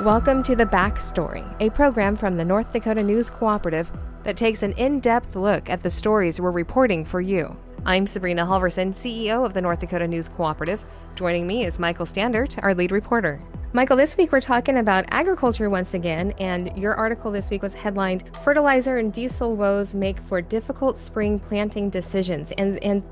Welcome to The Backstory, a program from the North Dakota News Cooperative that takes an in-depth look at the stories we're reporting for you. I'm Sabrina Halverson, CEO of the North Dakota News Cooperative. Joining me is Michael Standaert, our lead reporter. Michael, this week we're talking about agriculture once again, and your article this week was headlined, Fertilizer and Diesel Woes Make for Difficult Spring Planting Decisions. And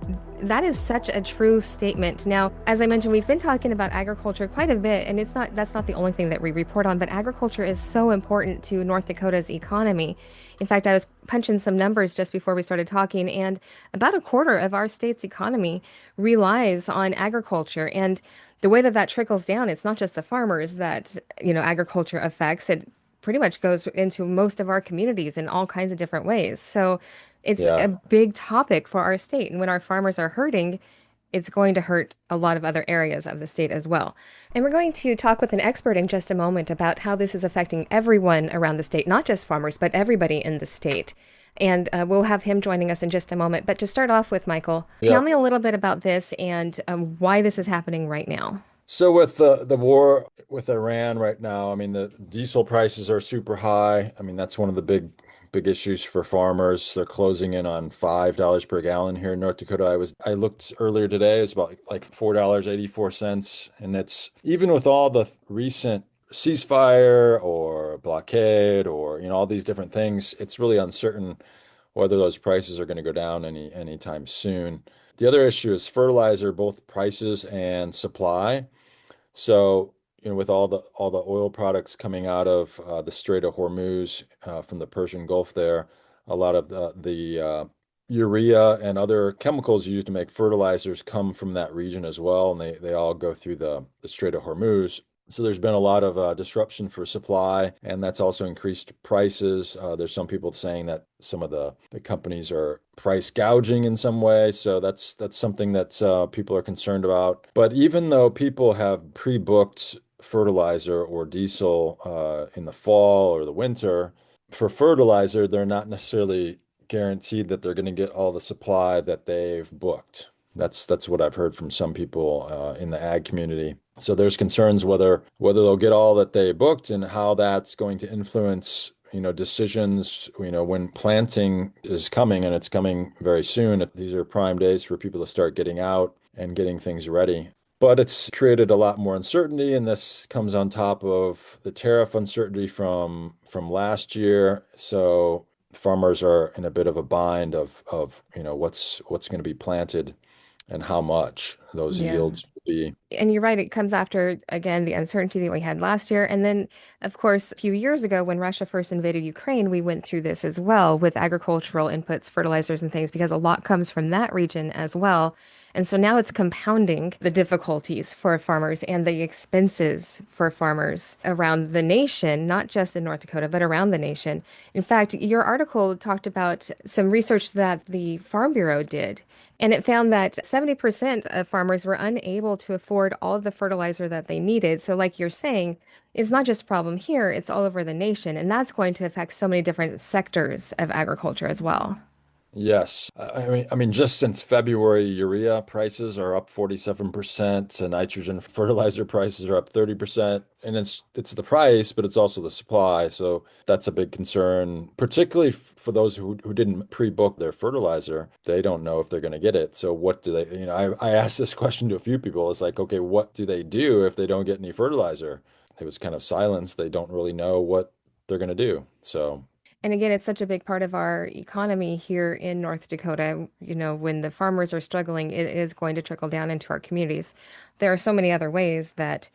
that is such a true statement. Now, as I mentioned, we've been talking about agriculture quite a bit, and that's not the only thing that we report on, but agriculture is so important to North Dakota's economy. In fact, I was punching some numbers just before we started talking, and about a quarter of our state's economy relies on agriculture. And the way that trickles down, it's not just the farmers that, agriculture affects. It pretty much goes into most of our communities in all kinds of different ways. So it's Yeah. a big topic for our state. And when our farmers are hurting, it's going to hurt a lot of other areas of the state as well. And we're going to talk with an expert in just a moment about how this is affecting everyone around the state, not just farmers, but everybody in the state. And we'll have him joining us in just a moment. But to start off with, Michael, tell Yeah. me a little bit about this and why this is happening right now. So with the war with Iran right now, I mean the diesel prices are super high. I mean that's one of the big issues for farmers. They're closing in on $5 per gallon here in North Dakota. I looked earlier today, it's about like $4.84. And it's even with all the recent ceasefire or blockade or all these different things, it's really uncertain whether those prices are going to go down anytime soon. The other issue is fertilizer, both prices and supply. So, with all the oil products coming out of the Strait of Hormuz from the Persian Gulf there, a lot of the urea and other chemicals used to make fertilizers come from that region as well, and they all go through the Strait of Hormuz. So there's been a lot of disruption for supply, and that's also increased prices. There's some people saying that some of the companies are price gouging in some way. So that's something that people are concerned about. But even though people have pre-booked fertilizer or diesel in the fall or the winter, for fertilizer, they're not necessarily guaranteed that they're going to get all the supply that they've booked. That's what I've heard from some people in the ag community. So there's concerns whether they'll get all that they booked and how that's going to influence, decisions, when planting is coming, and it's coming very soon. These are prime days for people to start getting out and getting things ready. But it's created a lot more uncertainty, and this comes on top of the tariff uncertainty from last year. So farmers are in a bit of a bind of what's going to be planted and how much those Yeah. yields will be. And you're right, it comes after, again, the uncertainty that we had last year. And then, of course, a few years ago, when Russia first invaded Ukraine, we went through this as well with agricultural inputs, fertilizers, and things, because a lot comes from that region as well. And so now it's compounding the difficulties for farmers and the expenses for farmers around the nation, not just in North Dakota, but around the nation. In fact, your article talked about some research that the Farm Bureau did. And it found that 70% of farmers were unable to afford all of the fertilizer that they needed. So, like you're saying, it's not just a problem here, it's all over the nation. And that's going to affect so many different sectors of agriculture as well. Yes. I mean, just since February, urea prices are up 47%, and nitrogen fertilizer prices are up 30%. And it's the price, but it's also the supply. So that's a big concern, particularly for those who didn't pre-book their fertilizer. They don't know if they're going to get it. So what do they, I asked this question to a few people. It's like, okay, what do they do if they don't get any fertilizer? It was kind of silence. They don't really know what they're going to do. So. And again, it's such a big part of our economy here in North Dakota. When the farmers are struggling, it is going to trickle down into our communities. There are so many other ways that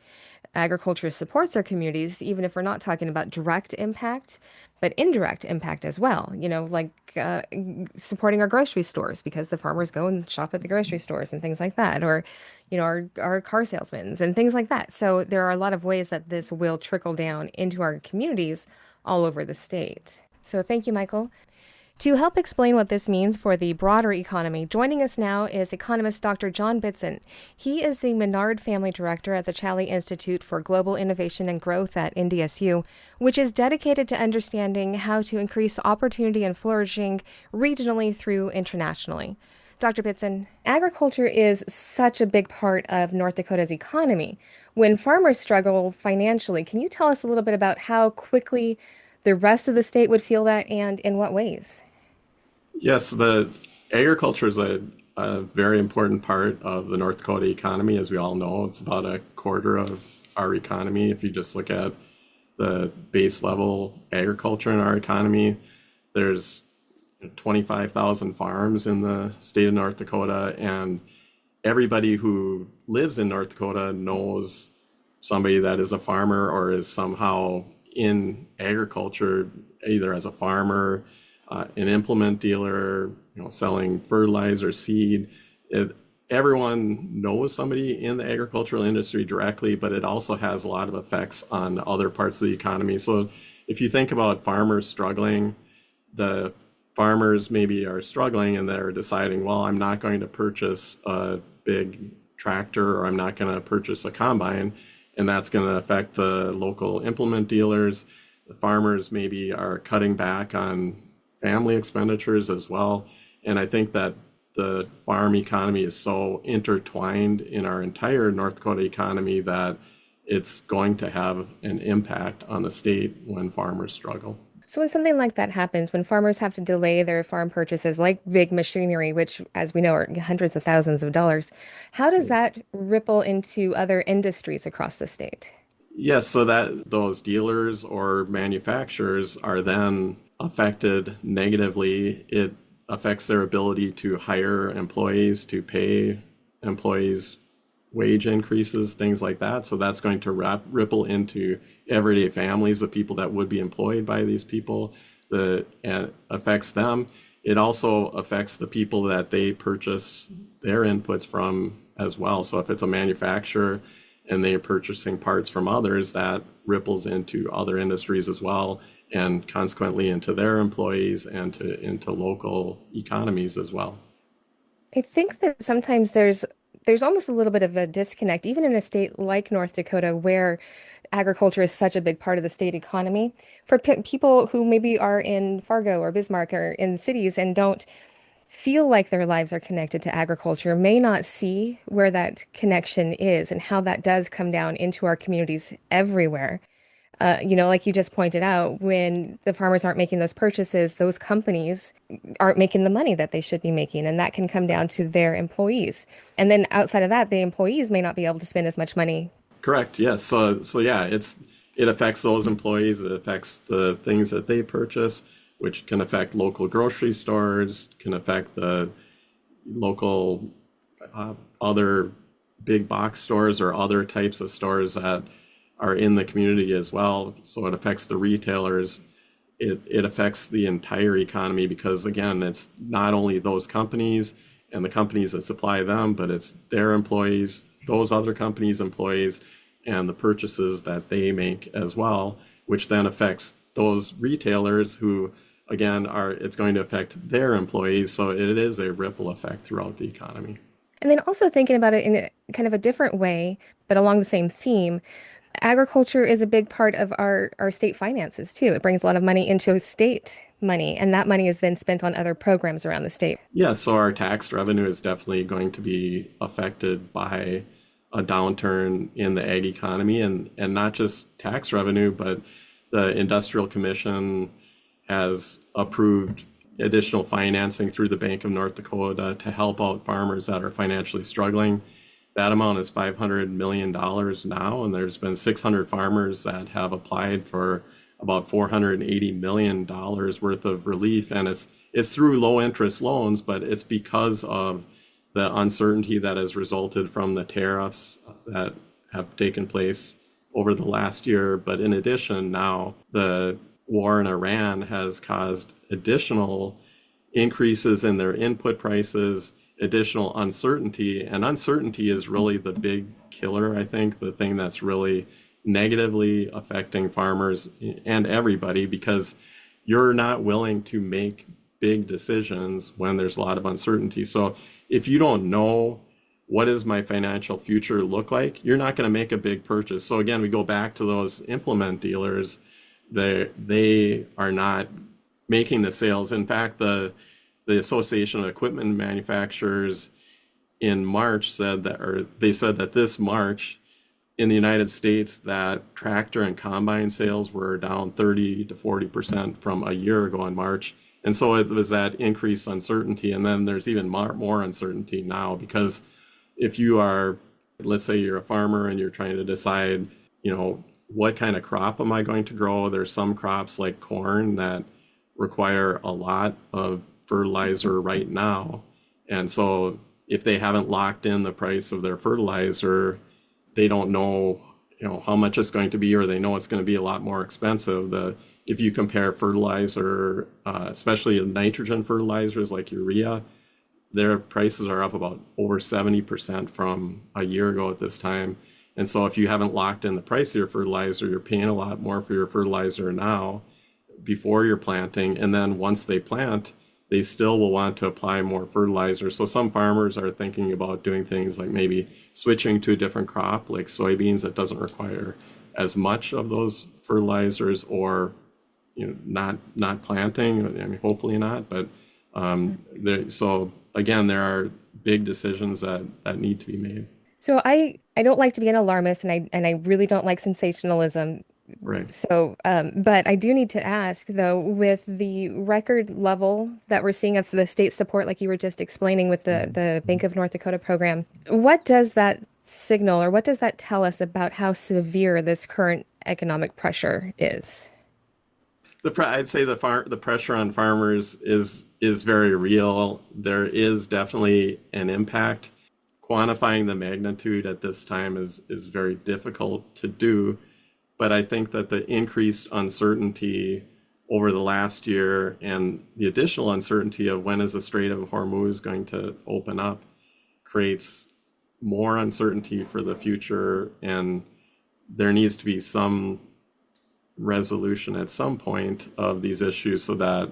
agriculture supports our communities, even if we're not talking about direct impact, but indirect impact as well. Like supporting our grocery stores because the farmers go and shop at the grocery stores and things like that, or our car salesmen and things like that. So there are a lot of ways that this will trickle down into our communities all over the state. So thank you, Michael. To help explain what this means for the broader economy, joining us now is economist Dr. John Bitzan. He is the Menard Family Director at the Challey Institute for Global Innovation and Growth at NDSU, which is dedicated to understanding how to increase opportunity and flourishing regionally through internationally. Dr. Bitzan, agriculture is such a big part of North Dakota's economy. When farmers struggle financially, can you tell us a little bit about how quickly the rest of the state would feel that and in what ways? Yes, the agriculture is a very important part of the North Dakota economy. As we all know, it's about a quarter of our economy. If you just look at the base level agriculture in our economy, there's 25,000 farms in the state of North Dakota, and everybody who lives in North Dakota knows somebody that is a farmer or is somehow in agriculture, either as a farmer, an implement dealer, selling fertilizer, seed. Everyone knows somebody in the agricultural industry directly, but it also has a lot of effects on other parts of the economy. So if you think about farmers struggling, the farmers maybe are struggling and they're deciding, well, I'm not going to purchase a big tractor or I'm not going to purchase a combine, and that's going to affect the local implement dealers. The farmers maybe are cutting back on family expenditures as well. And I think that the farm economy is so intertwined in our entire North Dakota economy that it's going to have an impact on the state when farmers struggle. So when something like that happens, when farmers have to delay their farm purchases, like big machinery, which, as we know, are hundreds of thousands of dollars, how does that ripple into other industries across the state? Yes, so that those dealers or manufacturers are then affected negatively. It affects their ability to hire employees, to pay employees wage increases, things like that. So that's going to ripple into everyday families, the people that would be employed by these people. It affects them. It also affects the people that they purchase their inputs from as well. So if it's a manufacturer and they're purchasing parts from others, that ripples into other industries as well, and consequently into their employees and into local economies as well. I think that sometimes there's almost a little bit of a disconnect, even in a state like North Dakota, where agriculture is such a big part of the state economy. For people who maybe are in Fargo or Bismarck or in cities and don't feel like their lives are connected to agriculture, may not see where that connection is and how that does come down into our communities everywhere. Like you just pointed out, when the farmers aren't making those purchases, those companies aren't making the money that they should be making, and that can come down to their employees. And then outside of that, the employees may not be able to spend as much money. Correct. Yes. So yeah, it affects those employees. It affects the things that they purchase, which can affect local grocery stores, can affect the local other big box stores or other types of stores that are in the community as well. So it affects the retailers. It affects the entire economy because, again, it's not only those companies and the companies that supply them, but it's their employees, those other companies' employees, and the purchases that they make as well, which then affects those retailers who, again, it's going to affect their employees. So it is a ripple effect throughout the economy. And then also thinking about it in kind of a different way, but along the same theme, agriculture is a big part of our state finances too. It brings a lot of money into state money, and that money is then spent on other programs around the state. Yeah, so our tax revenue is definitely going to be affected by a downturn in the ag economy, and not just tax revenue, but the Industrial Commission has approved additional financing through the Bank of North Dakota to help out farmers that are financially struggling. That amount is $500 million now, and there's been 600 farmers that have applied for about $480 million worth of relief, and it's through low interest loans, but it's because of the uncertainty that has resulted from the tariffs that have taken place over the last year. But in addition, now the war in Iran has caused additional increases in their input prices, additional uncertainty, and uncertainty is really the big killer, I think, the thing that's really negatively affecting farmers and everybody, because you're not willing to make big decisions when there's a lot of uncertainty. So if you don't know what does my financial future look like, you're not going to make a big purchase. So again, we go back to those implement dealers. They are not making the sales. In fact, the Association of Equipment Manufacturers in March said that this March in the United States that tractor and combine sales were down 30 to 40% from a year ago in March. And so it was that increased uncertainty. And then there's even more uncertainty now, because if you are, let's say you're a farmer and you're trying to decide, what kind of crop am I going to grow? There's some crops like corn that require a lot of fertilizer right now. And so if they haven't locked in the price of their fertilizer, they don't know, how much it's going to be, or they know it's going to be a lot more expensive. If you compare fertilizer, especially nitrogen fertilizers like urea, their prices are up about over 70% from a year ago at this time. And so if you haven't locked in the price of your fertilizer, you're paying a lot more for your fertilizer now before you're planting. And then once they plant, they still will want to apply more fertilizer. So some farmers are thinking about doing things like maybe switching to a different crop, like soybeans, that doesn't require as much of those fertilizers, or not planting. I mean, hopefully not. But so again, there are big decisions that need to be made. So I don't like to be an alarmist, and I really don't like sensationalism. Right. So, but I do need to ask, though, with the record level that we're seeing of the state support, like you were just explaining with the Bank of North Dakota program, what does that signal, or what does that tell us about how severe this current economic pressure is? I'd say the pressure on farmers is very real. There is definitely an impact. Quantifying the magnitude at this time is very difficult to do. But I think that the increased uncertainty over the last year, and the additional uncertainty of when is the Strait of Hormuz going to open up, creates more uncertainty for the future. And there needs to be some resolution at some point of these issues so that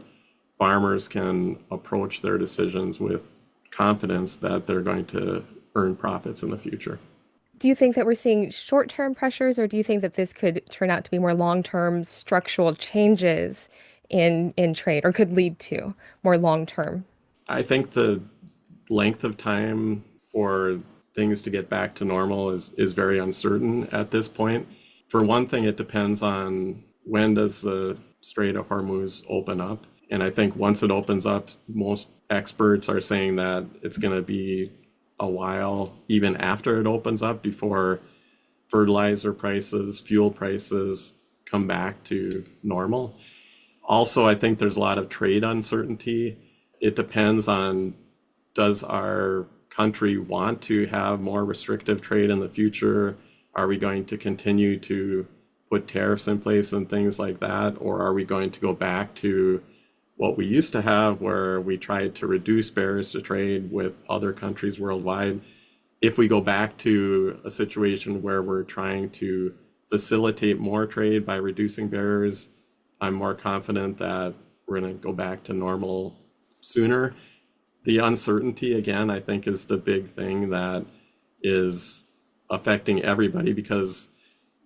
farmers can approach their decisions with confidence that they're going to earn profits in the future. Do you think that we're seeing short-term pressures, or do you think that this could turn out to be more long-term structural changes in trade, or could lead to more long-term? I think the length of time for things to get back to normal is very uncertain at this point. For one thing, it depends on when does the Strait of Hormuz open up. And I think once it opens up, most experts are saying that it's going to be a while, even after it opens up, before fertilizer prices, fuel prices come back to normal. Also, I think there's a lot of trade uncertainty. It depends on, does our country want to have more restrictive trade in the future? Are we going to continue to put tariffs in place and things like that? Or are we going to go back to what we used to have, where we tried to reduce barriers to trade with other countries worldwide? If we go back to a situation where we're trying to facilitate more trade by reducing barriers, I'm more confident that we're going to go back to normal sooner. The uncertainty, again, I think is the big thing that is affecting everybody, because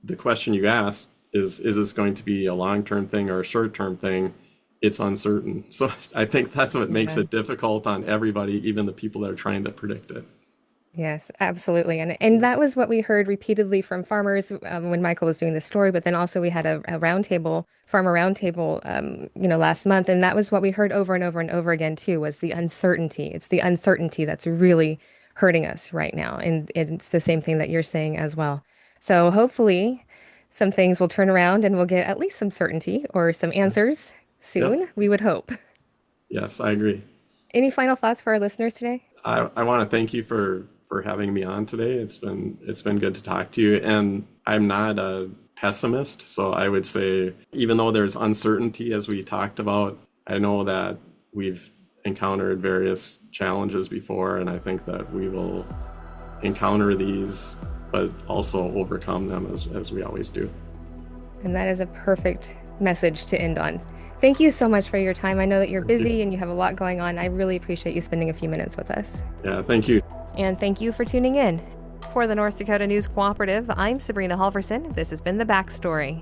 the question you asked is this going to be a long-term thing or a short-term thing? It's uncertain. So I think that's what makes it difficult on everybody, even the people that are trying to predict it. Yes, absolutely. And that was what we heard repeatedly from farmers when Michael was doing the story, but then also we had a roundtable, farmer roundtable, last month. And that was what we heard over and over and over again, too, was the uncertainty. It's the uncertainty that's really hurting us right now. And it's the same thing that you're saying as well. So hopefully some things will turn around and we'll get at least some certainty or some answers soon. Yes. We would hope. Yes, I agree. Any final thoughts for our listeners today? I want to thank you for having me on today. It's been good to talk to you. And I'm not a pessimist, so I would say, even though there's uncertainty, as we talked about, I know that we've encountered various challenges before, and I think that we will encounter these, but also overcome them as we always do. And that is a perfect message to end on. Thank you so much for your time. I know that you're busy and you have a lot going on. I really appreciate you spending a few minutes with us. Yeah, thank you. And thank you for tuning in. For the North Dakota News Cooperative, I'm Sabrina Halverson. This has been The Backstory.